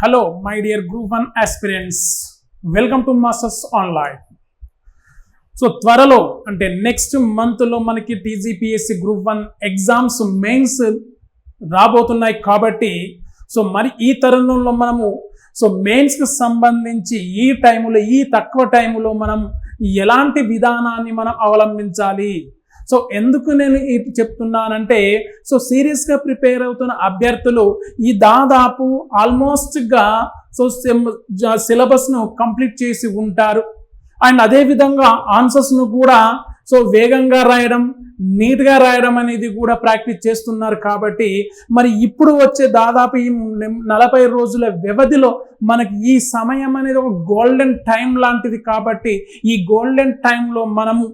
Hello, my dear Group 1 aspirants. Welcome to Masters Online. So త్వరలో అంటే next మంత్లో మనకి టీజీపీఎస్సీ గ్రూప్ 1 ఎగ్జామ్స్ మెయిన్స్ రాబోతున్నాయి కాబట్టి మరి ఈ తరుణంలో మనము మెయిన్స్కి సంబంధించి ఈ టైంలో ఈ తక్కువ టైంలో మనం ఎలాంటి విధానాన్ని మనం అవలంబించాలి ఎందుకు నేను ఇది చెప్తున్నానంటే సీరియస్గా ప్రిపేర్ అవుతున్న అభ్యర్థులు ఈ దాదాపు ఆల్మోస్ట్గా సిలబస్ను కంప్లీట్ చేసి ఉంటారు అండ్ అదేవిధంగా ఆన్సర్స్ను కూడా వేగంగా రాయడం నీట్గా రాయడం అనేది కూడా ప్రాక్టీస్ చేస్తున్నారు కాబట్టి మరి ఇప్పుడు వచ్చే దాదాపు ఈ 40 రోజుల వ్యవధిలో మనకి ఈ సమయం అనేది ఒక గోల్డెన్ టైం లాంటిది కాబట్టి ఈ గోల్డెన్ టైంలో మనము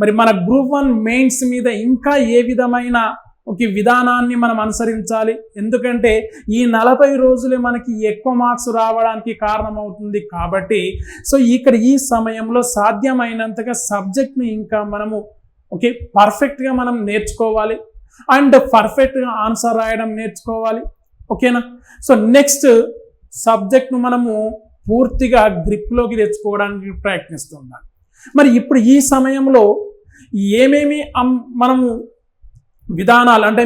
మరి మన గ్రూప్ 1 మెయిన్స్ మీద ఇంకా ఏ విధమైన ఒక విధానాన్ని మనం అనుసరించాలి ఎందుకంటే ఈ 40 రోజులే మనకి ఎక్కువ మార్క్స్ రావడానికి కారణమవుతుంది కాబట్టి ఇక్కడ ఈ సమయంలో సాధ్యమైనంతగా సబ్జెక్ట్ని ఇంకా మనము పర్ఫెక్ట్గా మనం నేర్చుకోవాలి అండ్ పర్ఫెక్ట్గా ఆన్సర్ రాయడం నేర్చుకోవాలి ఓకేనా నెక్స్ట్ సబ్జెక్ట్ను మనము పూర్తిగా గ్రిప్లోకి తెచ్చుకోవడానికి ప్రయత్నిస్తున్నాం మరి ఇప్పుడు ఈ సమయంలో ఏమేమి మనము విధానాలు అంటే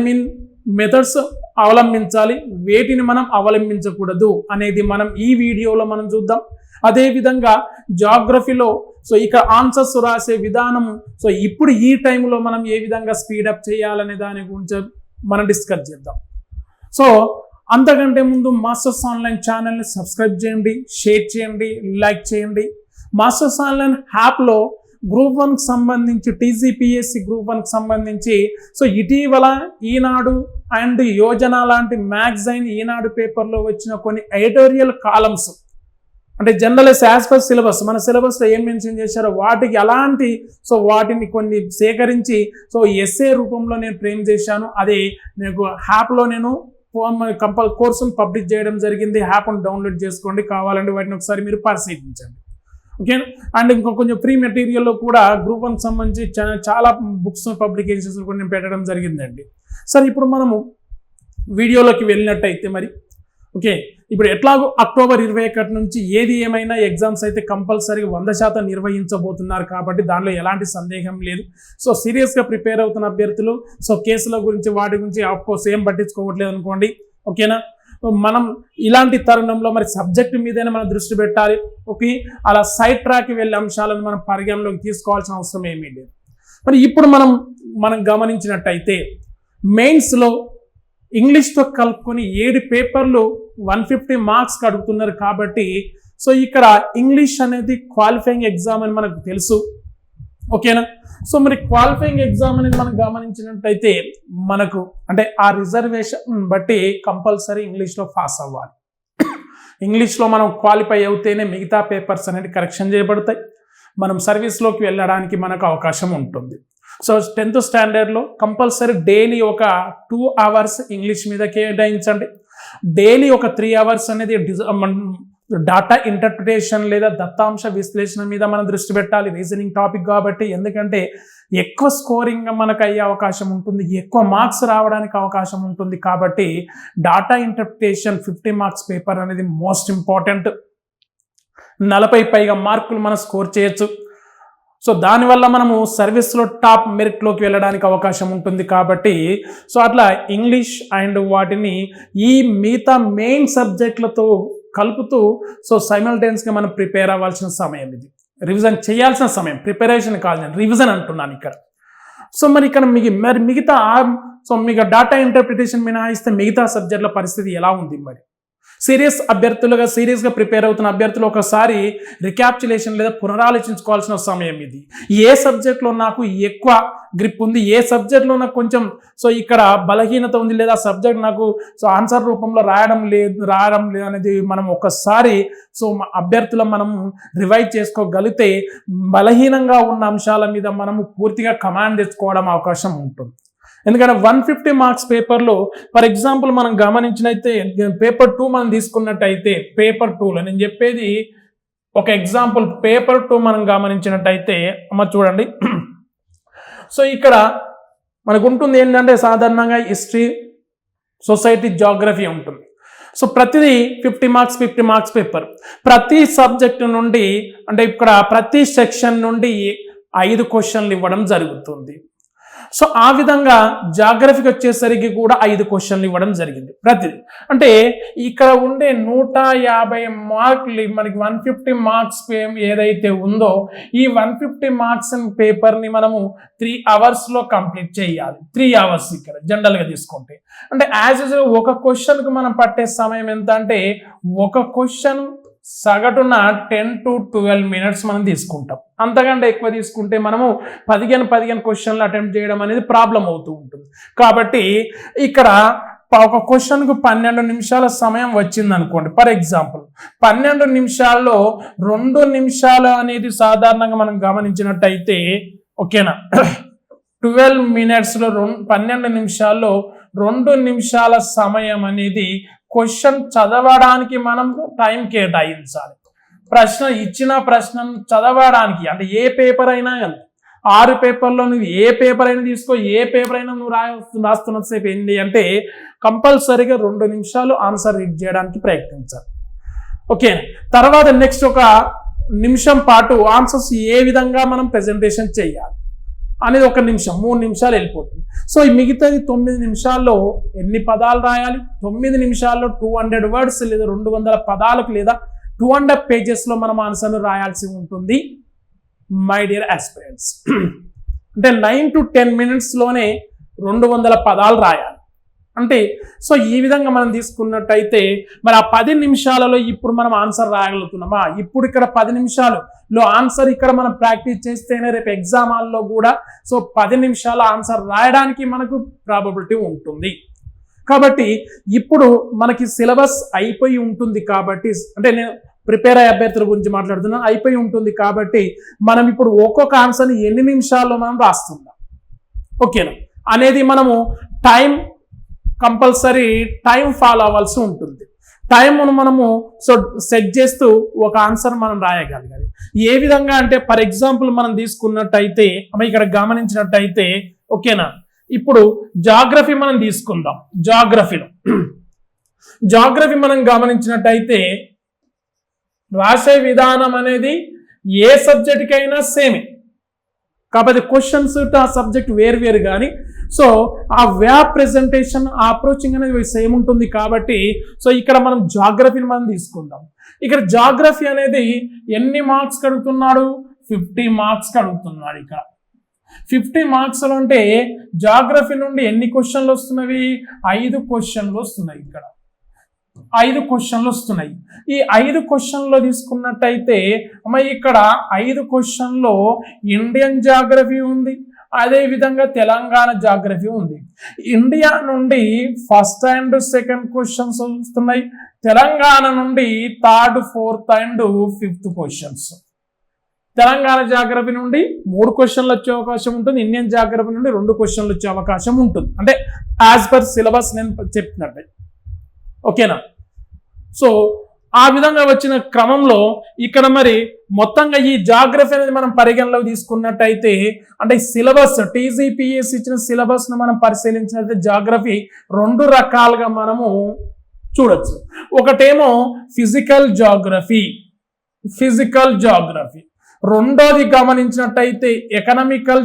మెథడ్స్ అవలంబించాలి వేటిని మనం అవలంబించకూడదు అనేది మనం ఈ వీడియోలో మనం చూద్దాం అదేవిధంగా జాగ్రఫీలో ఇక ఆన్సర్స్ రాసే విధానం ఇప్పుడు ఈ టైంలో మనం ఏ విధంగా స్పీడప్ చేయాలనే దాని గురించి మనం డిస్కస్ చేద్దాం అంతకంటే ముందు మాస్టర్స్ ఆన్లైన్ ఛానల్ని సబ్స్క్రైబ్ చేయండి షేర్ చేయండి లైక్ చేయండి మాస్టర్స్ ఆన్లైన్ యాప్లో గ్రూప్ 1కి సంబంధించి టీజీపీఎస్సీ గ్రూప్ 1కి సంబంధించి ఇటీవల ఈనాడు అండ్ యోజన లాంటి మ్యాగజైన్ ఈనాడు పేపర్లో వచ్చిన కొన్ని ఎడిటోరియల్ కాలమ్స్ అంటే జనరల్ యాజ్ పర్ సిలబస్ మన సిలబస్లో ఏం మెన్షన్ చేశారో వాటికి అలాంటి వాటిని కొన్ని సేకరించి ఎస్ఏ రూపంలో నేను ఫ్రేమ్ చేశాను అది నాకు యాప్లో నేను కోర్సును పబ్లిష్ చేయడం జరిగింది యాప్ను డౌన్లోడ్ చేసుకోండి కావాలంటే వాటిని ఒకసారి మీరు పరిశీలించండి ఓకే అండ్ ఇంకో కొంచెం ఫ్రీ మెటీరియల్లో కూడా గ్రూప్ 1కి సంబంధించి చాలా బుక్స్ పబ్లికేషన్స్ కొన్ని పెట్టడం జరిగిందండి ఇప్పుడు మనము వీడియోలోకి వెళ్ళినట్టయితే మరి ఇప్పుడు ఎట్లాగో అక్టోబర్ 21 నుంచి ఏది ఏమైనా ఎగ్జామ్స్ అయితే కంపల్సరీగా 100% నిర్వహించబోతున్నారు కాబట్టి దానిలో ఎలాంటి సందేహం లేదు సీరియస్గా ప్రిపేర్ అవుతున్న అభ్యర్థులు కేసుల గురించి వాటి గురించి ఆఫ్కోర్స్ ఏం పట్టించుకోవట్లేదు అనుకోండి ఓకేనా మనం ఇలాంటి తరుణంలో మరి సబ్జెక్టు మీదైనా మనం దృష్టి పెట్టాలి అలా సైడ్ ట్రాక్కి వెళ్ళే అంశాలను మనం పరిగణలోకి తీసుకోవాల్సిన అవసరం ఏమీ లేదు మరి ఇప్పుడు మనం గమనించినట్టయితే మెయిన్స్లో ఇంగ్లీష్తో కలుపుకొని 7 పేపర్లు 150 మార్క్స్ అడుగుతున్నారు కాబట్టి ఇక్కడ ఇంగ్లీష్ అనేది క్వాలిఫైయింగ్ ఎగ్జామ్ అని మనకు తెలుసు ఓకేనా మరి క్వాలిఫైయింగ్ ఎగ్జామ్ అనేది మనం గమనించినట్టయితే మనకు అంటే ఆ రిజర్వేషన్ బట్టి కంపల్సరీ ఇంగ్లీష్లో పాస్ అవ్వాలి ఇంగ్లీష్లో మనం క్వాలిఫై అవుతేనే మిగతా పేపర్స్ అనేది కరెక్షన్ చేయబడతాయి మనం సర్వీస్లోకి వెళ్ళడానికి మనకు అవకాశం ఉంటుంది 10th స్టాండర్డ్లో కంపల్సరీ డైలీ ఒక 2 అవర్స్ ఇంగ్లీష్ మీద కేటాయించండి డైలీ ఒక 3 అవర్స్ అనేది డాటా ఇంటర్ప్రిటేషన్ లేదా దత్తాంశ విశ్లేషణ మీద మనం దృష్టి పెట్టాలి రీజనింగ్ టాపిక్ కాబట్టి ఎందుకంటే ఎక్కువ స్కోరింగ్ మనకు అయ్యే అవకాశం ఉంటుంది ఎక్కువ మార్క్స్ రావడానికి అవకాశం ఉంటుంది కాబట్టి డాటా ఇంటర్ప్రిటేషన్ 50 మార్క్స్ పేపర్ అనేది మోస్ట్ ఇంపార్టెంట్ 40 పైగా మార్కులు మనం స్కోర్ చేయొచ్చు దానివల్ల మనము సర్వీస్లో టాప్ మెరిట్లోకి వెళ్ళడానికి అవకాశం ఉంటుంది కాబట్టి అట్లా ఇంగ్లీష్ అండ్ వాటిని ఈ మిగతా మెయిన్ సబ్జెక్టులతో కలుపుతూ సైమల్టేనియస్గా మనం ప్రిపేర్ అవ్వాల్సిన సమయం ఇది రివిజన్ చేయాల్సిన సమయం ప్రిపరేషన్ కాదు రివిజన్ అంటున్నాను ఇక్కడ మరి ఇక్కడ మిగతా మీకు డాటా ఇంటర్ప్రిటేషన్ మినహాయిస్తే మిగతా సబ్జెక్టుల పరిస్థితి ఎలా ఉంది మరి సీరియస్గా ప్రిపేర్ అవుతున్న అభ్యర్థులు ఒకసారి రిక్యాప్చులేషన్ లేదా పునరాలోచించుకోవాల్సిన సమయం ఇది ఏ సబ్జెక్ట్లో నాకు ఎక్కువ గ్రిప్ ఉంది ఏ సబ్జెక్ట్లో నాకు కొంచెం ఇక్కడ బలహీనత ఉంది లేదా సబ్జెక్ట్ నాకు ఆన్సర్ రూపంలో రాయడం లేదు అనేది మనం ఒకసారి అభ్యర్థుల మనం రివైజ్ చేసుకోగలిగితే బలహీనంగా ఉన్న అంశాల మీద మనము పూర్తిగా కమాండ్ తెచ్చుకోవడం అవకాశం ఉంటుంది ఎందుకంటే 150 మార్క్స్ పేపర్లో ఫర్ ఎగ్జాంపుల్ మనం గమనించినైతే పేపర్ 2 మనం తీసుకున్నట్టయితే పేపర్ 2లో నేను చెప్పేది ఒక ఎగ్జాంపుల్ పేపర్ 2 మనం గమనించినట్టయితే చూడండి ఇక్కడ మనకు ఉంటుంది ఏంటంటే సాధారణంగా హిస్టరీ సొసైటీ జాగ్రఫీ ఉంటుంది సో ప్రతిదీ 50 మార్క్స్ పేపర్. ప్రతి సబ్జెక్టు నుండి అంటే ఇక్కడ ప్రతి సెక్షన్ నుండి 5 క్వశ్చన్లు ఇవ్వడం జరుగుతుంది. సో ఆ విధంగా జాగ్రఫీకి వచ్చేసరికి కూడా 5 క్వశ్చన్లు ఇవ్వడం జరిగింది ప్రతిదీ. అంటే ఇక్కడ ఉండే 150 మార్కులు మనకి 150 మార్క్స్ ఏదైతే ఉందో ఈ 150 మార్క్స్ పేపర్ని మనము 3 అవర్స్లో కంప్లీట్ చేయాలి. 3 అవర్స్ ఇక్కడ జనరల్గా తీసుకుంటే. అంటే యాజ్ యూజువల్ ఒక క్వశ్చన్కి మనం పట్టే సమయం ఎంత అంటే ఒక క్వశ్చన్ సగటున 10 to 12 minutes మనం తీసుకుంటాం. అంతకంటే ఎక్కువ తీసుకుంటే మనము 15 క్వశ్చన్లు అటెంప్ట్ చేయడం అనేది ప్రాబ్లం అవుతూ ఉంటుంది. కాబట్టి ఇక్కడ ఒక క్వశ్చన్కు 12 నిమిషాల సమయం వచ్చింది అనుకోండి. ఫర్ ఎగ్జాంపుల్ 12 నిమిషాల్లో 2 నిమిషాలు అనేది సాధారణంగా మనం గమనించినట్టయితే ఓకేనా 12 minutesలో 12 నిమిషాల్లో 2 నిమిషాల సమయం అనేది క్వశ్చన్ చదవడానికి మనం టైం కేటాయించాలి. ఇచ్చిన ప్రశ్నను చదవడానికి అంటే ఏ పేపర్ అయినా కానీ 6 పేపర్లో నువ్వు ఏ పేపర్ అయినా తీసుకో, ఏ పేపర్ అయినా నువ్వు రాస్తున్న సేపు ఏంటి అంటే కంపల్సరీగా 2 నిమిషాలు ఆన్సర్ రీడ్ చేయడానికి ప్రయత్నించాలి. ఓకే, తర్వాత నెక్స్ట్ ఒక నిమిషం పాటు ఆన్సర్స్ ఏ విధంగా మనం ప్రెజెంటేషన్ చేయాలి అనేది 1 నిమిషం 3 నిమిషాలు వెళ్ళిపోతుంది. సో ఈ మిగతాది 9 నిమిషాల్లో ఎన్ని పదాలు రాయాలి? 9 నిమిషాల్లో 200 words లేదా 200 పదాలకు లేదా 200 pagesలో మనం ఆన్సర్ను రాయాల్సి ఉంటుంది మై డియర్ ఆస్పిరెంట్స్. అంటే 9 to 10 minutesలోనే 200 పదాలు రాయాలి. అంటే సో ఈ విధంగా మనం తీసుకున్నట్టయితే మరి ఆ 10 నిమిషాలలో ఇప్పుడు మనం ఆన్సర్ రాయగలుగుతున్నామా? ఇప్పుడు ఇక్కడ 10 నిమిషాలలో ఆన్సర్ ఇక్కడ మనం ప్రాక్టీస్ చేస్తేనే రేపు ఎగ్జామ్ హాల్లో కూడా సో 10 నిమిషాల ఆన్సర్ రాయడానికి మనకు ప్రాబబిలిటీ ఉంటుంది. కాబట్టి ఇప్పుడు మనకి సిలబస్ అయిపోయి ఉంటుంది కాబట్టి అంటే నేను ప్రిపేర్ అయ్యే అభ్యర్థుల గురించి మాట్లాడుతున్నాను. అయిపోయి ఉంటుంది కాబట్టి మనం ఇప్పుడు ఒక్కొక్క ఆన్సర్ని ఎన్ని నిమిషాల్లో మనం రాస్తున్నాం ఓకేనా అనేది మనము కంపల్సరీ టైం ఫాలో అవ్వాల్సి ఉంటుంది. టైంను మనము సో సెట్ చేస్తూ ఒక ఆన్సర్ మనం రాయగలగాలి. ఏ విధంగా అంటే ఫర్ ఎగ్జాంపుల్ మనం తీసుకున్నట్టయితే ఇక్కడ గమనించినట్టయితే ఓకేనా ఇప్పుడు జాగ్రఫీ మనం తీసుకుందాం. జాగ్రఫీ మనం గమనించినట్టయితే రాసే విధానం అనేది ఏ సబ్జెక్ట్కైనా సేమే కాబట్టి క్వశ్చన్స్ ఆ సబ్జెక్ట్ వేరు కానీ సో ఆ వే ఆఫ్ ప్రెజెంటేషన్ ఆ అప్రోచింగ్ అనేది సేమ్ ఉంటుంది. కాబట్టి సో ఇక్కడ మనం జాగ్రఫీని మనం తీసుకుందాం. ఇక్కడ జాగ్రఫీ అనేది ఎన్ని మార్క్స్ అడుగుతున్నాడు? 50 మార్క్స్ అడుగుతున్నాడు. ఇక్కడ 50 మార్క్స్లు అంటే జాగ్రఫీ నుండి ఎన్ని క్వశ్చన్లు వస్తున్నవి? 5 క్వశ్చన్లు వస్తున్నాయి. ఇక్కడ 5 క్వశ్చన్లు వస్తున్నాయి. ఈ 5 క్వశ్చన్లో తీసుకున్నట్టయితే ఇక్కడ 5 క్వశ్చన్లో ఇండియన్ జాగ్రఫీ ఉంది, అదే విధంగా తెలంగాణ జాగ్రఫీ ఉంది. ఇండియా నుండి ఫస్ట్ అండ్ సెకండ్ క్వశ్చన్స్ వస్తున్నాయి, తెలంగాణ నుండి third, fourth and fifth questions. Telangana geography నుండి 3 క్వశ్చన్లు వచ్చే అవకాశం ఉంటుంది, ఇండియన్ జాగ్రఫీ నుండి 2 క్వశ్చన్లు వచ్చే అవకాశం ఉంటుంది. అంటే యాజ్ పర్ సిలబస్ నేను చెప్పినట్టే ఓకేనా. సో ఆ విధంగా వచ్చిన క్రమంలో ఇక్కడ మరి మొత్తంగా ఈ జాగ్రఫీ అనేది మనం పరిగణలోకి తీసుకున్నట్టయితే అంటే సిలబస్ టీజీపీఎస్ ఇచ్చిన సిలబస్ ను మనం పరిశీలించినట్లయితే జాగ్రఫీ 2 రకాలుగా మనము చూడొచ్చు. ఒకటేమో ఫిజికల్ జాగ్రఫీ, రెండోది గమనించినట్టయితే ఎకనామికల్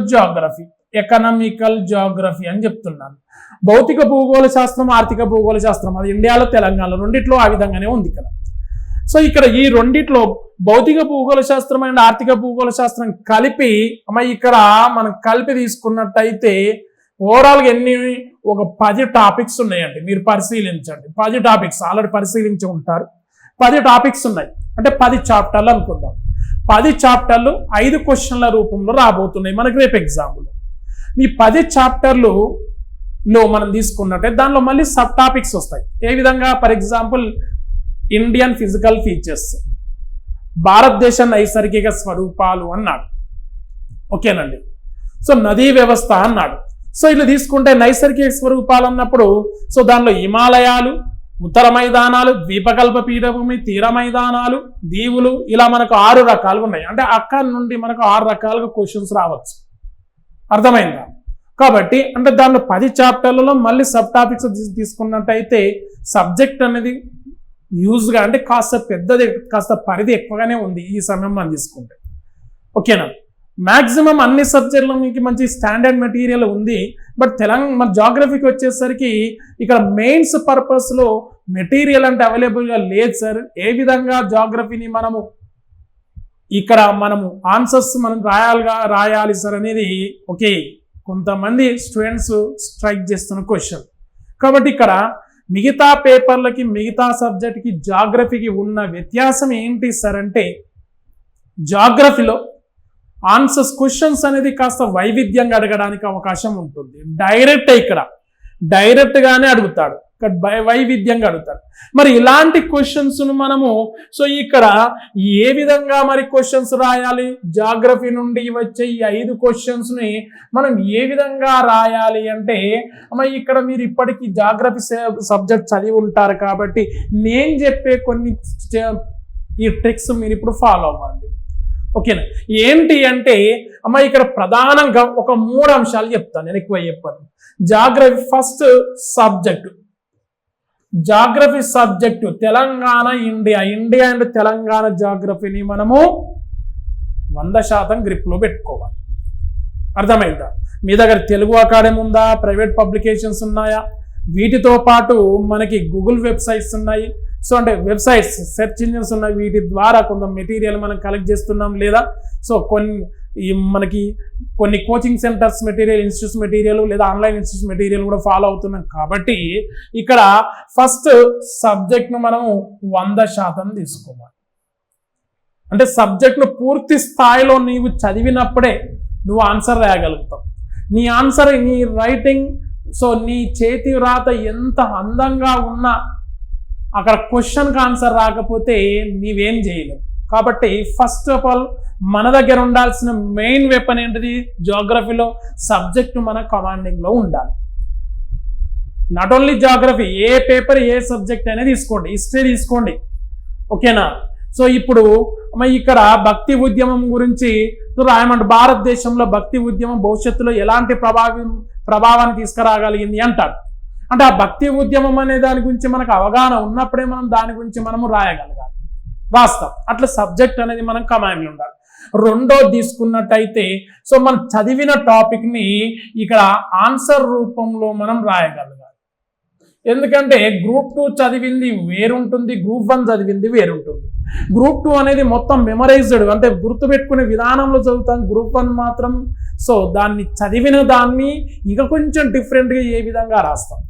జాగ్రఫీ అని చెప్తున్నాను. భౌతిక భూగోళ శాస్త్రం, ఆర్థిక భూగోళ శాస్త్రం అది ఇండియాలో తెలంగాణలో రెండిట్లో ఆ విధంగానే ఉంది ఇక్కడ. సో ఇక్కడ ఈ రెండిట్లో భౌతిక భూగోళ శాస్త్రం అండ్ ఆర్థిక భూగోళ శాస్త్రం కలిపి ఇక్కడ మనం కలిపి తీసుకున్నట్టయితే ఓవరాల్గా ఎన్ని ఒక 10 టాపిక్స్ ఉన్నాయండి. మీరు పరిశీలించండి, 10 టాపిక్స్ ఆల్రెడీ పరిశీలించి ఉంటారు. 10 టాపిక్స్ ఉన్నాయి అంటే 10 చాప్టర్లు అనుకుందాం. 10 చాప్టర్లు 5 క్వశ్చన్ల రూపంలో రాబోతున్నాయి మనకి రేపు ఎగ్జామ్లో. ఈ 10 చాప్టర్లు మనం తీసుకున్నట్టే దానిలో మళ్ళీ సబ్ టాపిక్స్ వస్తాయి. ఏ విధంగా? For example Indian physical features, భారతదేశ నైసర్గిక స్వరూపాలు అన్నాడు ఓకేనండి. సో నదీ వ్యవస్థ అన్నాడు. సో ఇలా తీసుకుంటే నైసర్గిక స్వరూపాలు అన్నప్పుడు సో దానిలో హిమాలయాలు, ఉత్తర మైదానాలు, ద్వీపకల్ప పీఠభూమి, తీర మైదానాలు, దీవులు ఇలా మనకు 6 రకాలు ఉన్నాయి. అంటే అక్కడ నుండి మనకు 6 రకాలుగా క్వశ్చన్స్ రావచ్చు. అర్థమైందా? కాబట్టి అంటే దానిలో 10 చాప్టర్లలో మళ్ళీ సబ్ టాపిక్స్ తీసుకున్నట్టయితే సబ్జెక్ట్ అనేది యూజ్గా అంటే కాస్త పెద్దది, కాస్త పరిధి ఎక్కువగానే ఉంది ఈ సమయం మనం తీసుకుంటే. ఓకేనా, మ్యాక్సిమం అన్ని సబ్జెక్టుల మీకు మంచి స్టాండర్డ్ మెటీరియల్ ఉంది. బట్ మన జాగ్రఫీకి వచ్చేసరికి ఇక్కడ మెయిన్స్ పర్పస్లో మెటీరియల్ అంటే అవైలబుల్గా లేదు సార్. ఏ విధంగా జాగ్రఫీని మనము ఆన్సర్స్ మనం రాయాలి సార్ అనేది ఓకే కొంతమంది స్టూడెంట్స్ స్ట్రైక్ చేస్తున్న క్వశ్చన్. కాబట్టి ఇక్కడ మిగతా పేపర్లకి మిగతా సబ్జెక్ట్కి జాగ్రఫీకి ఉన్న వ్యత్యాసం ఏంటి సార్ అంటే, జాగ్రఫీలో ఆన్సర్స్ క్వశ్చన్స్ అనేది కాస్త వైవిధ్యంగా అడగడానికి అవకాశం ఉంటుంది. డైరెక్ట్గానే అడుగుతాడు, వైవిధ్యంగా అడుగుతాడు. మరి ఇలాంటి క్వశ్చన్స్ను మనము ఇక్కడ ఏ విధంగా మరి క్వశ్చన్స్ రాయాలి, జాగ్రఫీ నుండి వచ్చే ఈ 5 క్వశ్చన్స్ని మనం ఏ విధంగా రాయాలి అంటే, ఇక్కడ మీరు ఇప్పటికీ జాగ్రఫీ సబ్జెక్ట్ చదివి ఉంటారు కాబట్టి నేను చెప్పే కొన్ని ఈ ట్రిక్స్ మీరు ఇప్పుడు ఫాలో అవ్వండి. ఓకేనా, ఏంటి అంటే ఇక్కడ ప్రధానంగా ఒక 3 అంశాలు చెప్తాను, నేను ఎక్కువ చెప్పాను. Geography first geography subject Telangana, India and Telangana జాగ్రఫీని మనము 100% గ్రిప్లో పెట్టుకోవాలి. అర్థమైందా? మీ దగ్గర తెలుగు అకాడమీ ఉందా, ప్రైవేట్ పబ్లికేషన్స్ ఉన్నాయా, వీటితో పాటు మనకి గూగుల్ వెబ్సైట్స్ ఉన్నాయి. అంటే వెబ్సైట్స్ సెర్చ్ ఇంజిన్స్ ఉన్నాయి, వీటి ద్వారా కొంత మెటీరియల్ మనం కలెక్ట్ చేస్తున్నాం. లేదా మనకి కొన్ని coaching centres material, institutes material లేదా ఆన్లైన్ ఇన్స్టిట్యూట్స్ మెటీరియల్ కూడా ఫాలో అవుతున్నాం. కాబట్టి ఇక్కడ ఫస్ట్ సబ్జెక్ట్ను మనము 100% తీసుకోవాలి. అంటే సబ్జెక్ట్ను పూర్తి స్థాయిలో నీవు చదివినప్పుడే నువ్వు ఆన్సర్ రాయగలుగుతావు. నీ ఆన్సర్, నీ రైటింగ్, నీ చేతి రాత ఎంత అందంగా ఉన్నా అక్కడ క్వశ్చన్కి ఆన్సర్ రాకపోతే నీవేం చేయలేవు. కాబట్టి ఫస్ట్ ఆఫ్ ఆల్ మన దగ్గర ఉండాల్సిన మెయిన్ వెపన్ ఏంటిది, జాగ్రఫీలో సబ్జెక్టు మన కమాండింగ్లో ఉండాలి. Not only geography, A paper A subject అనేది తీసుకోండి, హిస్టరీ తీసుకోండి. ఓకేనా, ఇప్పుడు ఇక్కడ భక్తి ఉద్యమం గురించి రాయమంటే, భారతదేశంలో భక్తి ఉద్యమం భవిష్యత్తులో ఎలాంటి ప్రభావాన్ని తీసుకురాగలిగింది అంటారు. అంటే ఆ భక్తి ఉద్యమం అనే దాని గురించి మనకు అవగాహన ఉన్నప్పుడే మనం దాని గురించి మనము రాయగలగాలి, రాస్తాం. అట్లా సబ్జెక్ట్ అనేది మనం కమాండ్లో ఉండాలి. రెండోది తీసుకున్నట్టయితే మనం చదివిన టాపిక్ని ఇక్కడ ఆన్సర్ రూపంలో మనం రాయగలగాలి. ఎందుకంటే గ్రూప్ 2 చదివింది వేరుంటుంది, గ్రూప్ 1 చదివింది వేరుంటుంది. గ్రూప్ 2 అనేది మొత్తం మెమరైజ్డ్, అంటే గుర్తుపెట్టుకునే విధానంలో చదువుతాం. గ్రూప్ 1 మాత్రం దాన్ని చదివిన దాన్ని ఇక కొంచెం డిఫరెంట్గా ఏ విధంగా రాస్తాం.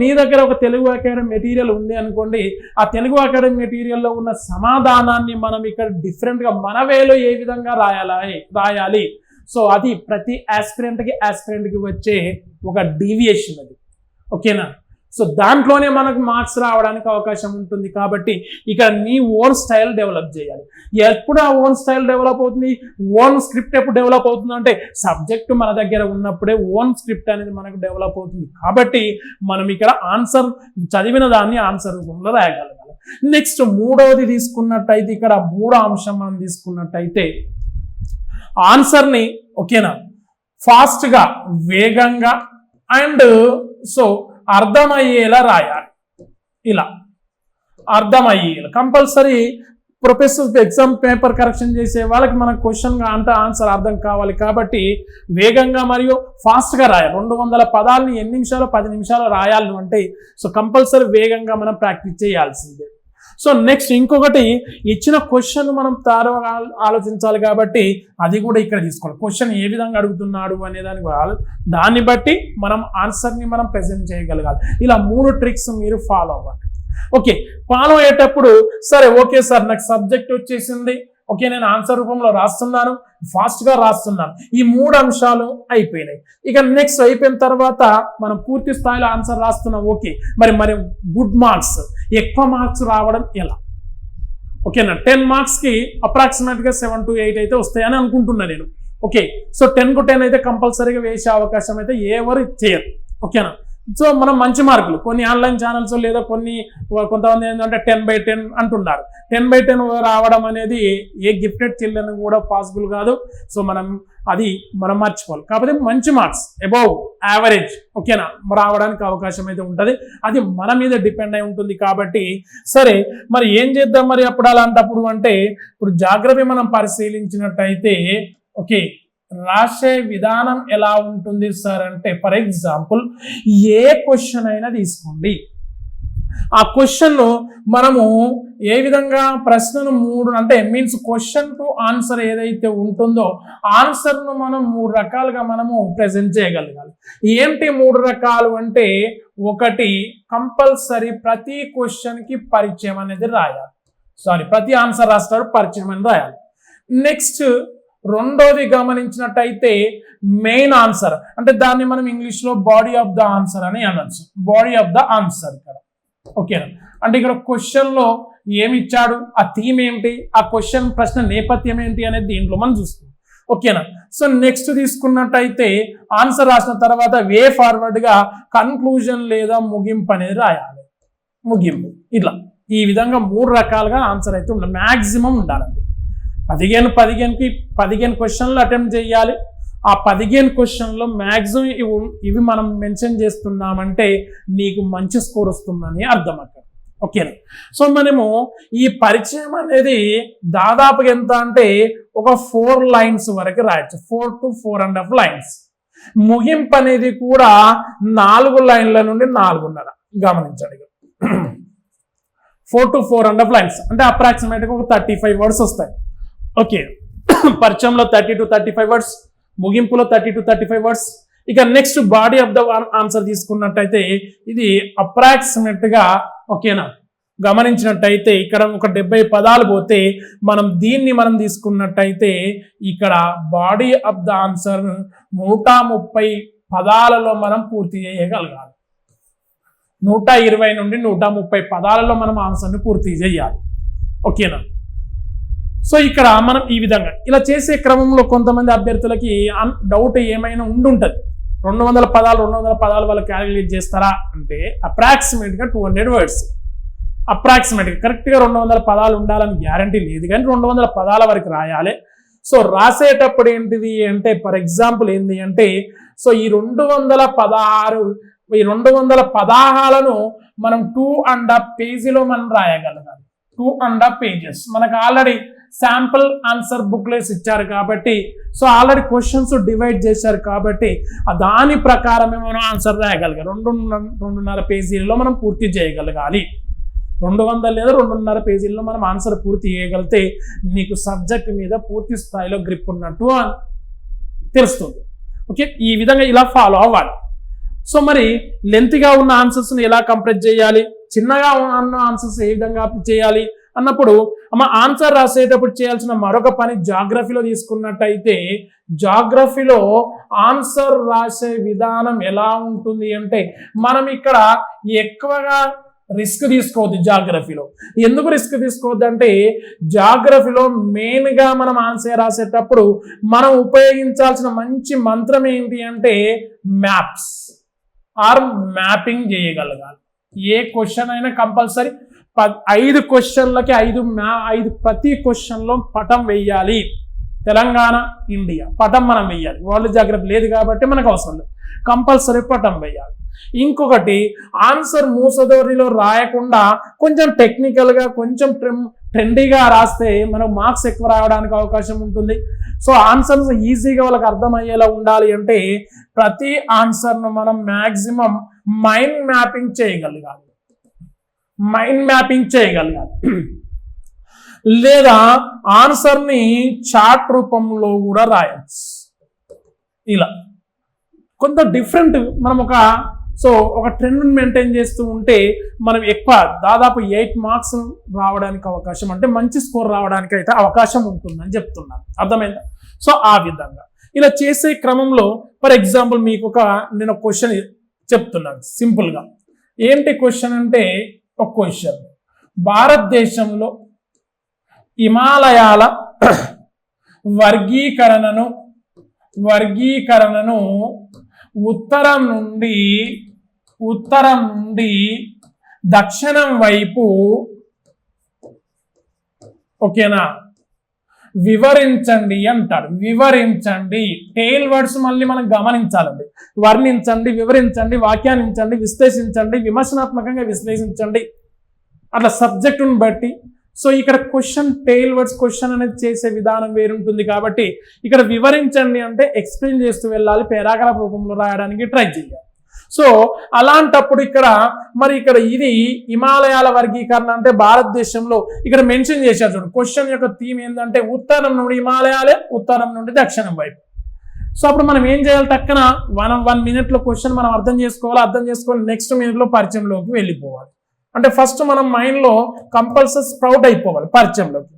నీ దగ్గర ఒక తెలుగు అకాడమీ మెటీరియల్ ఉంది అనుకోండి, ఆ తెలుగు అకాడమీ మెటీరియల్లో ఉన్న సమాధానాన్ని మనం ఇక్కడ డిఫరెంట్గా మన వేలో ఏ విధంగా రాయాలి. అది ప్రతి ఆస్పిరెంట్కి వచ్చే ఒక డీవియేషన్ అది. ఓకేనా, దాంట్లోనే మనకు మార్క్స్ రావడానికి అవకాశం ఉంటుంది. కాబట్టి ఇక్కడ నీ ఓన్ స్టైల్ డెవలప్ చేయాలి. ఎప్పుడు ఆ ఓన్ స్టైల్ డెవలప్ అవుతుంది, ఓన్ స్క్రిప్ట్ ఎప్పుడు డెవలప్ అవుతుంది అంటే సబ్జెక్టు మన దగ్గర ఉన్నప్పుడే ఓన్ స్క్రిప్ట్ అనేది మనకు డెవలప్ అవుతుంది. కాబట్టి మనం ఇక్కడ ఆన్సర్ చదివిన దాన్ని ఆన్సర్ రూపంలో రాయగలగాలి. నెక్స్ట్ మూడవది తీసుకున్నట్టయితే, ఇక్కడ 3వ అంశం మనం తీసుకున్నట్టయితే ఆన్సర్ని ఓకేనా ఫాస్ట్గా, వేగంగా అండ్ అర్థమయ్యేలా రాయాలి. ఇలా అర్థమయ్యేలా compulsory professors exam paper correction చేసే వాళ్ళకి మనకు క్వశ్చన్ అంటే ఆన్సర్ అర్థం కావాలి. కాబట్టి వేగంగా మరియు ఫాస్ట్గా రాయాలి. 200 పదాలని 8 నిమిషాలు 10 నిమిషాలు రాయాలి అంటే కంపల్సరీ వేగంగా మనం ప్రాక్టీస్ చేయాల్సిందే. నెక్స్ట్ ఇంకొకటి, ఇచ్చిన క్వశ్చన్ మనం తారుగా ఆలోచించాలి. కాబట్టి అది కూడా ఇక్కడ తీసుకోవాలి. క్వశ్చన్ ఏ విధంగా అడుగుతున్నాడు అనే దాన్ని బట్టి మనం ఆన్సర్ని మనం ప్రెజెంట్ చేయగలగాలి. ఇలా 3 ట్రిక్స్ మీరు ఫాలో అవ్వండి. ఓకే, ఫాలో అయ్యేటప్పుడు సరే ఓకే సార్ నాకు సబ్జెక్ట్ వచ్చేసింది, ఓకే నేను ఆన్సర్ రూపంలో రాస్తున్నాను, ఫాస్ట్గా రాస్తున్నాను, ఈ 3 అంశాలు అయిపోయినాయి. ఇక నెక్స్ట్ అయిపోయిన తర్వాత మనం పూర్తి స్థాయిలో ఆన్సర్ రాస్తున్నాం. ఓకే, మరి గుడ్ మార్క్స్, ఎక్కువ మార్క్స్ రావడం ఎలా? ఓకేనా, 10 మార్క్స్కి అప్రాక్సిమేట్గా 7 to 8 అయితే వస్తాయని అనుకుంటున్నా నేను. ఓకే, 10 to 10 అయితే కంపల్సరీగా వేసే అవకాశం అయితే ఎవరు చేయరు. ఓకేనా, సో మనం మంచి మార్కులు కొన్ని ఆన్లైన్ ఛానల్స్ లేదా కొంతమంది ఏంటంటే 10/10 అంటున్నారు. 10/10 రావడం అనేది ఏ గిఫ్టెడ్ చిల్డ్రన్ కూడా పాసిబుల్ కాదు. సో మనం మర్చిపోవాలి. కాకపోతే మంచి మార్క్స్ అబౌవ్ యావరేజ్ ఓకేనా రావడానికి అవకాశం అయితే ఉంటుంది. అది మన మీద డిపెండ్ అయి ఉంటుంది. కాబట్టి సరే మరి ఏం చేద్దాం మరి అప్పుడు అలాంటప్పుడు అంటే ఇప్పుడు జాగ్రఫీ మనం పరిశీలించినట్టయితే ఓకే రాసే విధానం ఎలా ఉంటుంది సార్ అంటే ఫర్ ఎగ్జాంపుల్ ఏ క్వశ్చన్ అయినా తీసుకోండి. ఆ క్వశ్చన్లో మనము ఏ విధంగా ప్రశ్నను 3 అంటే మీన్స్ క్వశ్చన్ టు ఆన్సర్ ఏదైతే ఉంటుందో ఆన్సర్ను మనం 3 రకాలుగా మనము ప్రజెంట్ చేయగలగాలి. ఏంటి 3 రకాలు అంటే ఒకటి కంపల్సరీ ప్రతి క్వశ్చన్కి పరిచయం అనేది రాయాలి. ప్రతి ఆన్సర్ రాస్తాడు పరిచయం అని రాయాలి. నెక్స్ట్ రెండోది గమనించినట్టయితే మెయిన్ ఆన్సర్ అంటే దాన్ని మనం ఇంగ్లీష్లో బాడీ ఆఫ్ ద ఆన్సర్ అని అనొచ్చు. బాడీ ఆఫ్ ద ఆన్సర్ ఇక్కడ ఓకేనా అంటే ఇక్కడ క్వశ్చన్లో ఏమి ఇచ్చాడు, ఆ థీమ్ ఏంటి, ఆ క్వశ్చన్ ప్రశ్న నేపథ్యం ఏంటి అనేది దీంట్లో మనం చూస్తాం ఓకేనా. సో నెక్స్ట్ తీసుకున్నట్టయితే ఆన్సర్ రాసిన తర్వాత వే ఫార్వర్డ్గా కన్క్లూజన్ లేదా ముగింపు అనేది రాయాలి. ముగింపు ఇట్లా ఈ విధంగా 3 రకాలుగా ఆన్సర్ అయితే ఉండాలి. మ్యాక్సిమం ఉండాలండి. 15 క్వశ్చన్లు అటెంప్ట్ చేయాలి. ఆ 15 క్వశ్చన్లో మ్యాక్సిమం ఇవి మనం మెన్షన్ చేస్తున్నామంటే నీకు మంచి స్కోర్ వస్తుందని అర్థం అక్కడ ఓకేనా. సో మనము ఈ పరిచయం అనేది దాదాపుగా ఎంత అంటే ఒక 4 లైన్స్ వరకు రాయొచ్చు. 4 to 4.5 లైన్స్. ముగింపు అనేది కూడా 4 లైన్ల నుండి 4.5 గమనించండి. 4 to 4.5 లైన్స్ అంటే అప్రాక్సిమేట్గా ఒక 35 వర్డ్స్ వస్తాయి ఓకే. పరిచయంలో 30 to 35 వర్డ్స్, ముగింపులో 30 to 35 వర్డ్స్. ఇక next body of the answer తీసుకున్నట్టయితే ఇది అప్రాక్సిమేట్గా ఓకేనా గమనించినట్టయితే ఇక్కడ ఒక 70 పదాలు పోతే దీన్ని మనం తీసుకున్నట్టయితే ఇక్కడ బాడీ ఆఫ్ ద ఆన్సర్ 130 పదాలలో మనం పూర్తి చేయగలగాలి. 120 నుండి 130 పదాలలో మనం ఆన్సర్ని పూర్తి చేయాలి ఓకేనా. సో ఇక్కడ మనం ఈ విధంగా ఇలా చేసే క్రమంలో కొంతమంది అభ్యర్థులకి డౌట్ ఏమైనా ఉండుంటుంది. 200 పదాలు వాళ్ళు క్యాలిక్యులేట్ చేస్తారా అంటే అప్రాక్సిమేట్గా 200 వర్డ్స్. అప్రాక్సిమేట్గా కరెక్ట్గా 200 పదాలు ఉండాలని గ్యారంటీ లేదు కానీ 200 పదాల వరకు రాయాలి. సో రాసేటప్పుడు ఏంటిది అంటే ఫర్ ఎగ్జాంపుల్ ఏంటి అంటే సో ఈ 200 పదాలను మనం 2.5 పేజీలో మనం రాయగలగాలి. 2.5 పేజెస్ మనకు ఆల్రెడీ శాంపుల్ ఆన్సర్ బుక్లెట్స్ ఇచ్చారు కాబట్టి సో ఆల్రెడీ క్వశ్చన్స్ డివైడ్ చేశారు కాబట్టి దాని ప్రకారమే మనం ఆన్సర్ రాయగలగాలి. 2.5 పేజీల్లో మనం పూర్తి చేయగలగాలి. 200 లేదా 2.5 పేజీల్లో మనం ఆన్సర్ పూర్తి చేయగలిగితే నీకు సబ్జెక్ట్ మీద పూర్తి స్థాయిలో గ్రిప్ ఉన్నట్టు తెలుస్తుంది ఓకే. ఈ విధంగా ఇలా ఫాలో అవ్వాలి. సో మరి లెంత్గా ఉన్న ఆన్సర్స్ని ఎలా కంప్రెస్ చేయాలి, చిన్నగా ఉన్న ఆన్సర్స్ ఏ విధంగా చేయాలి అన్నప్పుడు ఆన్సర్ రాసేటప్పుడు చేయాల్సిన మరొక పని జాగ్రఫీలో తీసుకున్నట్టయితే జాగ్రఫీలో ఆన్సర్ రాసే విధానం ఎలా ఉంటుంది అంటే మనం ఇక్కడ ఎక్కువగా రిస్క్ తీసుకోవద్దు. జాగ్రఫీలో ఎందుకు రిస్క్ తీసుకోవద్దు అంటే జాగ్రఫీలో మెయిన్గా మనం ఆన్సర్ రాసేటప్పుడు మనం ఉపయోగించాల్సిన మంచి మంత్రం ఏంటి అంటే మ్యాప్స్ ఆర్ మ్యాపింగ్ చేయగలగాలి. ఏ క్వశ్చన్ అయినా కంపల్సరీ 5 క్వశ్చన్లకి 5 ప్రతి క్వశ్చన్లో పటం వేయాలి. తెలంగాణ ఇండియా పటం మనం వేయాలి. వరల్డ్ జాగ్రఫీ లేదు కాబట్టి మనకు అవసరం లేదు, కంపల్సరీ పటం వేయాలి. ఇంకొకటి ఆన్సర్ మూసధోరణిలో రాయకుండా కొంచెం టెక్నికల్గా కొంచెం ట్రెండీగా రాస్తే మనకు మార్క్స్ ఎక్కువ రావడానికి అవకాశం ఉంటుంది. సో ఆన్సర్స్ ఈజీగా వాళ్ళకి అర్థమయ్యేలా ఉండాలి అంటే ప్రతి ఆన్సర్ను మనం మ్యాక్సిమం మైండ్ మ్యాపింగ్ చేయగలగాలి. లేదా ఆన్సర్ని చార్ట్ రూపంలో కూడా రాయొచ్చు. ఇలా కొంత డిఫరెంట్ మనం ఒక ట్రెండ్ మెయింటైన్ చేస్తూ ఉంటే మనం ఎక్కువ దాదాపు 8 మార్క్స్ రావడానికి అవకాశం అంటే మంచి స్కోర్ రావడానికి అయితే అవకాశం ఉంటుందని చెప్తున్నాను. అర్థమైందా? సో ఆ విధంగా ఇలా చేసే క్రమంలో ఫర్ ఎగ్జాంపుల్ మీకు నేను క్వశ్చన్ చెప్తున్నాను సింపుల్గా. ఏంటి క్వశ్చన్ అంటే ఒక క్వశ్చన్, భారతదేశంలో హిమాలయాల వర్గీకరణను ఉత్తరం నుండి ఉత్తరం నుండి దక్షిణం వైపు ఓకేనా వివరించండి అంటారు. వివరించండి టెయిల్ వర్డ్స్ మళ్ళీ మనం గమనించాలండి. వర్ణించండి, వివరించండి, వ్యాఖ్యానించండి, విశ్లేషించండి, విమర్శనాత్మకంగా విశ్లేషించండి, అట్లా సబ్జెక్టును బట్టి. సో ఇక్కడ క్వశ్చన్ టెయిల్ వర్డ్స్ క్వశ్చన్ అనేది చేసే విధానం వేరుంటుంది కాబట్టి ఇక్కడ వివరించండి అంటే ఎక్స్ప్లెయిన్ చేస్తూ వెళ్ళాలి, పారాగ్రాఫ్ రూపంలో రాయడానికి ట్రై చేయాలి. సో అలాంటప్పుడు ఇక్కడ ఇది హిమాలయాల వర్గీకరణ అంటే భారతదేశంలో ఇక్కడ మెన్షన్ చేశారు చూడండి. క్వశ్చన్ యొక్క థీమ్ ఏంటంటే ఉత్తరం నుండి హిమాలయాలే, ఉత్తరం నుండి దక్షిణం వైపు. సో అప్పుడు మనం ఏం చేయాలి, టక్కన 1 minute క్వశ్చన్ మనం అర్థం చేసుకొని నెక్స్ట్ మినిట్లో పరిచయంలోకి వెళ్ళిపోవాలి. అంటే ఫస్ట్ మనం మైండ్లో కంపల్సరీ స్ప్రౌట్ అయిపోవాలి పరిచయంలోకి.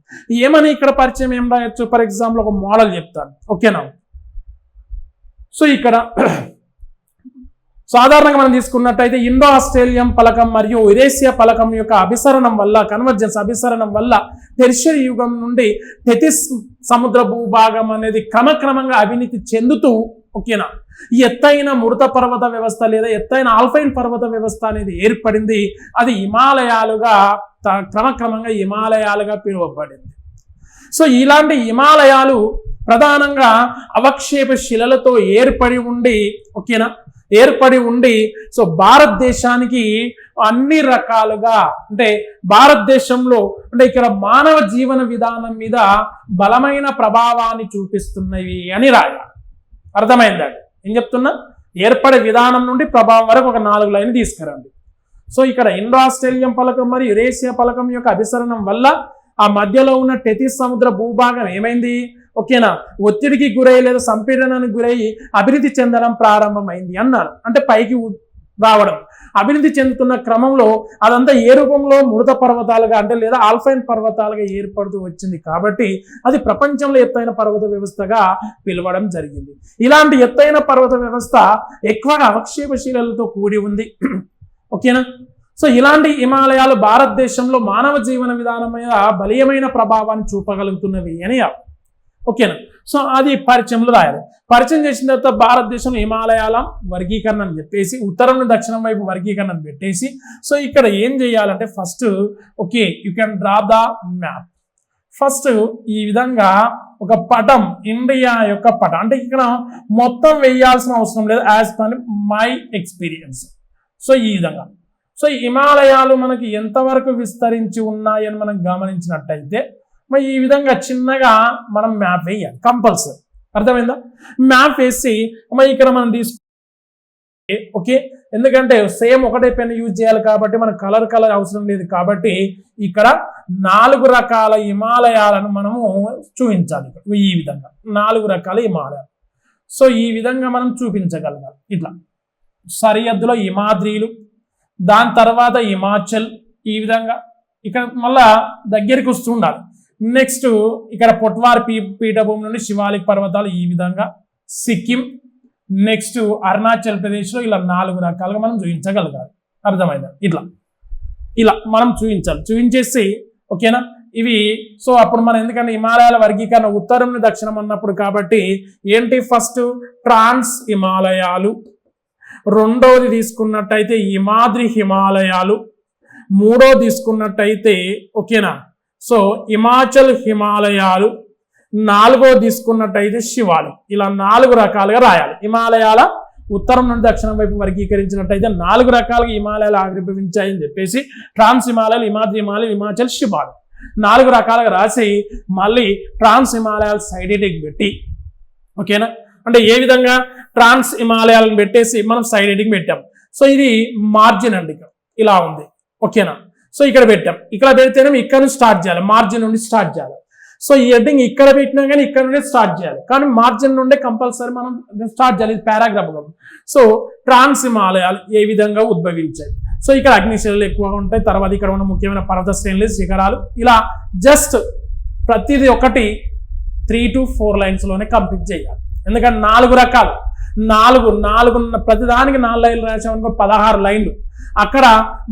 ఏమని ఇక్కడ పరిచయం ఏం రాయొచ్చు, ఫర్ ఎగ్జాంపుల్ ఒక మోడల్ చెప్తాను ఓకేనా. సో ఇక్కడ సాధారణంగా మనం తీసుకున్నట్టయితే ఇండో ఆస్ట్రేలియన్ పలకం మరియు యురేషియా పలకం యొక్క అభిసరణం వల్ల కన్వర్జెన్స్ అభిసరణం వల్ల టెర్షియరీ యుగం నుండి టెథిస్ సముద్ర భూభాగం అనేది క్రమక్రమంగా అవినీతి చెందుతూ ఓకేనా ఎత్తైన మృత పర్వత వ్యవస్థ లేదా ఎత్తైన ఆల్పైన్ పర్వత వ్యవస్థ అనేది ఏర్పడింది. అది హిమాలయాలుగా క్రమక్రమంగా హిమాలయాలుగా పిలువబడింది. సో ఇలాంటి హిమాలయాలు ప్రధానంగా అవక్షేప శిలలతో ఏర్పడి ఉండి సో భారతదేశానికి అన్ని రకాలుగా అంటే భారతదేశంలో అంటే ఇక్కడ మానవ జీవన విధానం మీద బలమైన ప్రభావాన్ని చూపిస్తున్నవి అని రాయాలి. అర్థమైందండి ఏం చెప్తున్నా, ఏర్పడే విధానం నుండి ప్రభావం వరకు ఒక 4 లైన్ తీసుకురండి. సో ఇక్కడ ఇండో ఆస్ట్రేలియన్ పలకం మరియు యురేషియా పలకం యొక్క అభిసరణం వల్ల ఆ మధ్యలో ఉన్న టెథిస్ సముద్ర భూభాగం ఏమైంది ఓకేనా ఒత్తిడికి గురై లేదా సంపీడనానికి గురై అభివృద్ధి చెందడం ప్రారంభమైంది అన్నారు. అంటే పైకి రావడం అభివృద్ధి చెందుతున్న క్రమంలో అదంతా ఏ రూపంలో మృత పర్వతాలుగా అంటే లేదా ఆల్పైన్ పర్వతాలుగా ఏర్పడుతూ వచ్చింది కాబట్టి అది ప్రపంచంలో ఎత్తైన పర్వత వ్యవస్థగా పిలవడం జరిగింది. ఇలాంటి ఎత్తైన పర్వత వ్యవస్థ ఎక్కువగా అవక్షేపశీలలతో కూడి ఉంది ఓకేనా. సో ఇలాంటి హిమాలయాలు భారతదేశంలో మానవ జీవన విధానం మీద బలీయమైన ప్రభావాన్ని చూపగలుగుతున్నవి అని ఓకేనా. సో అది పరిచయంలో రాయాలి. పరిచయం చేసిన తర్వాత భారతదేశంలో హిమాలయాల వర్గీకరణ అని చెప్పేసి ఉత్తరం నుండి దక్షిణం వైపు వర్గీకరణ పెట్టేసి సో ఇక్కడ ఏం చేయాలంటే first okay you can draw the map. First ఈ విధంగా ఒక పటం ఇండియా యొక్క పటం అంటే ఇక్కడ మొత్తం వేయాల్సిన అవసరం లేదు as per my experience. So ఈ విధంగా సో హిమాలయాలు మనకి ఎంతవరకు విస్తరించి ఉన్నాయని మనం గమనించినట్టయితే మరి ఈ విధంగా చిన్నగా మనం మ్యాప్ వేయాలి కంపల్సరీ. అర్థమైందా? మ్యాప్ వేసి మరి ఇక్కడ మనం తీసుకుంటే ఓకే ఎందుకంటే సేమ్ ఒకటే పెన్ యూజ్ చేయాలి కాబట్టి మనకు కలర్ అవసరం లేదు కాబట్టి ఇక్కడ 4 రకాల హిమాలయాలను మనము చూపించాలి. ఈ విధంగా 4 రకాల హిమాలయాలు. సో ఈ విధంగా మనం చూపించగలగాలి. ఇట్లా సరిహద్దులో హిమాద్రీలు, దాని తర్వాత హిమాచల్, ఈ విధంగా ఇక్కడ మళ్ళా దగ్గరికి వస్తుండాలి. నెక్స్ట్ ఇక్కడ పొట్వార్ పీఠభూమి నుండి శివాలిక్ పర్వతాలు, ఈ విధంగా సిక్కిం, నెక్స్ట్ అరుణాచల్ ప్రదేశ్లో ఇలా 4 రకాలుగా మనం చూపించగలగాలి. అర్థమైందా? ఇలా మనం చూపించేసి ఓకేనా ఇవి. సో అప్పుడు మనం ఎందుకంటే హిమాలయాల వర్గీకరణ ఉత్తరం నుండి దక్షిణం అన్నప్పుడు కాబట్టి ఏంటి ఫస్ట్ ట్రాన్స్ హిమాలయాలు, రెండవది తీసుకున్నట్టయితే హిమాద్రి హిమాలయాలు, మూడోది తీసుకున్నట్టయితే ఓకేనా సో హిమాచల్ హిమాలయాలు, నాలుగోది తీసుకున్నట్టయితే శివాలిక్. ఇలా 4 రకాలుగా రాయాలి. హిమాలయాల ఉత్తరం నుండి దక్షిణం వైపు వర్గీకరించినట్టయితే 4 రకాలుగా హిమాలయాలు ఆవిర్భవించాయని చెప్పేసి ట్రాన్స్ హిమాలయాలు, హిమాద్రి హిమాలయాలు, హిమాచల్, శివాలిక్ 4 రకాలుగా రాసి మళ్ళీ ట్రాన్స్ హిమాలయాలు సైడ్ ఎడిట్ పెట్టి ఓకేనా అంటే ఏ విధంగా ట్రాన్స్ హిమాలయాలను పెట్టేసి మనం సైడ్ ఎడిటింగ్ పెట్టాం. సో ఇది మార్జిన్ అండి, ఇలా ఉంది ఓకేనా. సో ఇక్కడ పెట్టాం, ఇక్కడ పెడితేనే ఇక్కడ నుంచి స్టార్ట్ చేయాలి, మార్జిన్ నుండి స్టార్ట్ చేయాలి. సో ఈ హెడ్డింగ్ ఇక్కడ పెట్టినా కానీ ఇక్కడ నుండి స్టార్ట్ చేయాలి, కానీ మార్జిన్ నుండే కంపల్సరీ మనం స్టార్ట్ చేయాలి. ఇది పారాగ్రాఫ్. సో ట్రాన్స్ హిమాలయాలు ఏ విధంగా ఉద్భవించాయి. సో ఇక్కడ అగ్నిశిలలు ఎక్కువగా ఉంటాయి, తర్వాత ఇక్కడ ఉన్న ముఖ్యమైన పర్వత శ్రేణులు, శిఖరాలు, ఇలా జస్ట్ ప్రతిదీ ఒకటి 3 to 4 లైన్స్లోనే కంప్లీట్ చేయాలి. ఎందుకంటే 4 రకాలు, 4 ప్రతిదానికి 4 లైన్లు రాసామనుకో 16 లైన్లు. అక్కడ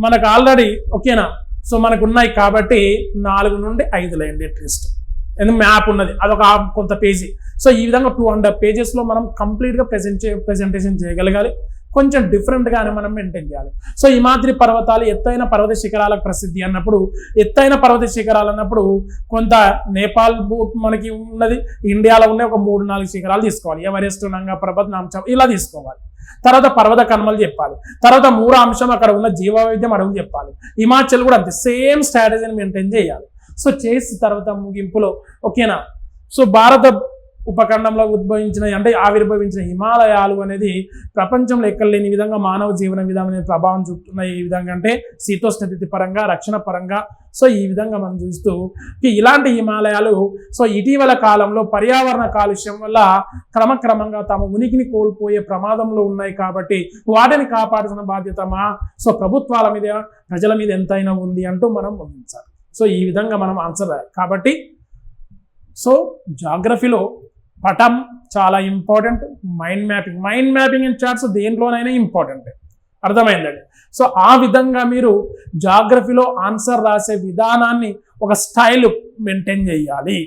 మనకు ఆల్రెడీ ఓకేనా సో మనకు ఉన్నాయి కాబట్టి 4 నుండి 5 లైన్లు అట్లీస్ట్. ఎందుకు మ్యాప్ ఉన్నది అదొక కొంత పేజీ. సో ఈ విధంగా 200 pages మనం కంప్లీట్గా ప్రెజెంటేషన్ చేయగలగాలి. కొంచెం డిఫరెంట్గానే మనం మెయింటైన్ చేయాలి. సో హిమాద్రి పర్వతాలు ఎత్తైన పర్వత శిఖరాలకు ప్రసిద్ధి అన్నప్పుడు, ఎత్తైన పర్వత శిఖరాలు అన్నప్పుడు కొంత నేపాల్ మనకి ఉన్నది, ఇండియాలో ఉన్న ఒక 3-4 శిఖరాలు తీసుకోవాలి. ఎవరెస్ట్, నంగా పర్వత్, నామ్చాప్ ఇలా తీసుకోవాలి. తర్వాత పర్వత కనుమలు చెప్పాలి. తర్వాత 3వ అంశం అక్కడ ఉన్న జీవవైవిధ్యం అడవులు చెప్పాలి. హిమాచల్ కూడా అంతే, సేమ్ స్ట్రాటజీని మెయింటైన్ చేయాలి. సో చేసిన తర్వాత ముగింపులో ఓకేనా. సో భారత ఉపఖండంలో ఆవిర్భవించిన హిమాలయాలు అనేది ప్రపంచంలో ఎక్కడలేని విధంగా మానవ జీవన విధానం అనేది ప్రభావం చూపుతున్నాయి. ఏ విధంగా అంటే శీతోష్ణస్థితి పరంగా, రక్షణ పరంగా. సో ఈ విధంగా మనం చూస్తూ ఇలాంటి హిమాలయాలు సో ఇటీవల కాలంలో పర్యావరణ కాలుష్యం వల్ల క్రమక్రమంగా తమ ఉనికిని కోల్పోయే ప్రమాదంలో ఉన్నాయి. కాబట్టి వాటిని కాపాడాల్సిన బాధ్యత సో ప్రభుత్వాల మీద, ప్రజల మీద ఎంతైనా ఉంది అంటూ మనం ముగించాలి. సో ఈ విధంగా మనం ఆన్సర్ రాయాలి. కాబట్టి సో జాగ్రఫీలో పటం చాలా important. Mind mapping and charts దేంట్లోనైనా ఇంపార్టెంట్, అర్థమైందండి. సో ఆ విధంగా మీరు జాగ్రఫీలో ఆన్సర్ రాసే విధానాన్ని ఒక స్టైల్ మెయింటైన్ చేయాలి.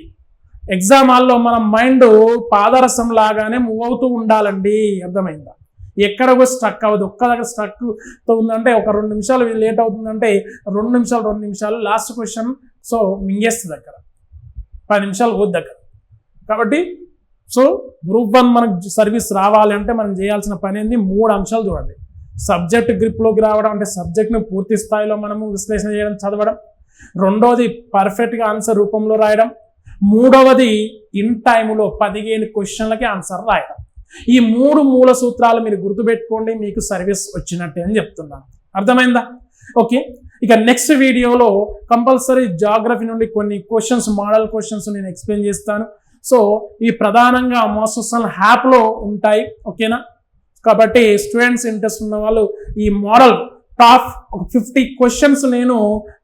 ఎగ్జామ్ హాల్లో మన మైండ్ పాదరసం లాగానే మూవ్ అవుతూ ఉండాలండి, అర్థమైందా. ఎక్కడ కూడా స్ట్రక్ అవ్వదు. ఒక్క దగ్గర స్ట్రక్ ఉందంటే ఒక 2 నిమిషాలు లేట్ అవుతుందంటే 2 నిమిషాలు లాస్ట్ క్వశ్చన్ సో మింగేస్తుంది దగ్గర 10 నిమిషాలు పోద్ది దగ్గర. కాబట్టి సో గ్రూప్ 1 మనకు సర్వీస్ రావాలి అంటే మనం చేయాల్సిన పని ఏంది, 3 అంశాలు చూడండి. సబ్జెక్ట్ గ్రిప్లోకి రావడం అంటే సబ్జెక్ట్ను పూర్తి స్థాయిలో మనము విశ్లేషణ చేయడం, చదవడం. రెండవది పర్ఫెక్ట్గా ఆన్సర్ రూపంలో రాయడం. మూడవది ఇన్ టైంలో 15 క్వశ్చన్లకి ఆన్సర్ రాయడం. ఈ 3 మూల సూత్రాలు మీరు గుర్తుపెట్టుకోండి, మీకు సర్వీస్ వచ్చినట్టే అని చెప్తున్నాను. అర్థమైందా? ఓకే. ఇక నెక్స్ట్ వీడియోలో కంపల్సరీ జాగ్రఫీ నుండి కొన్ని క్వశ్చన్స్, మోడల్ క్వశ్చన్స్ నేను ఎక్స్ప్లెయిన్ చేస్తాను. సో ఈ ప్రధానంగా మాస్టర్స్ యాప్లో ఉంటాయి, ఓకేనా. కాబట్టి స్టూడెంట్స్ ఇంట్రెస్ట్ ఉన్న వాళ్ళు ఈ మోడల్ టాప్ ఒక 50 క్వశ్చన్స్ నేను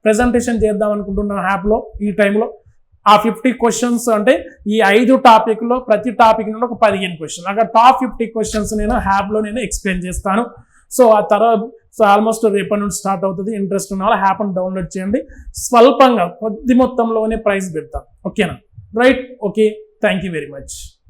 ప్రెజెంటేషన్ చేద్దాం అనుకుంటున్నాను యాప్లో ఈ టైంలో. ఆ 50 క్వశ్చన్స్ అంటే ఈ 5 టాపిక్లో ప్రతి టాపిక్ నుండి ఒక 15 క్వశ్చన్, అక్కడ టాప్ 50 క్వశ్చన్స్ నేను యాప్లో ఎక్స్ప్లెయిన్ చేస్తాను. సో ఆ తర్వాత సో ఆల్మోస్ట్ రేపటి నుండి స్టార్ట్ అవుతుంది. ఇంట్రెస్ట్ ఉన్న వాళ్ళు యాప్ను డౌన్లోడ్ చేయండి. స్వల్పంగా కొద్ది మొత్తంలోనే ప్రైస్ పెడతాం, ఓకేనా. Right, okay. Thank you very much.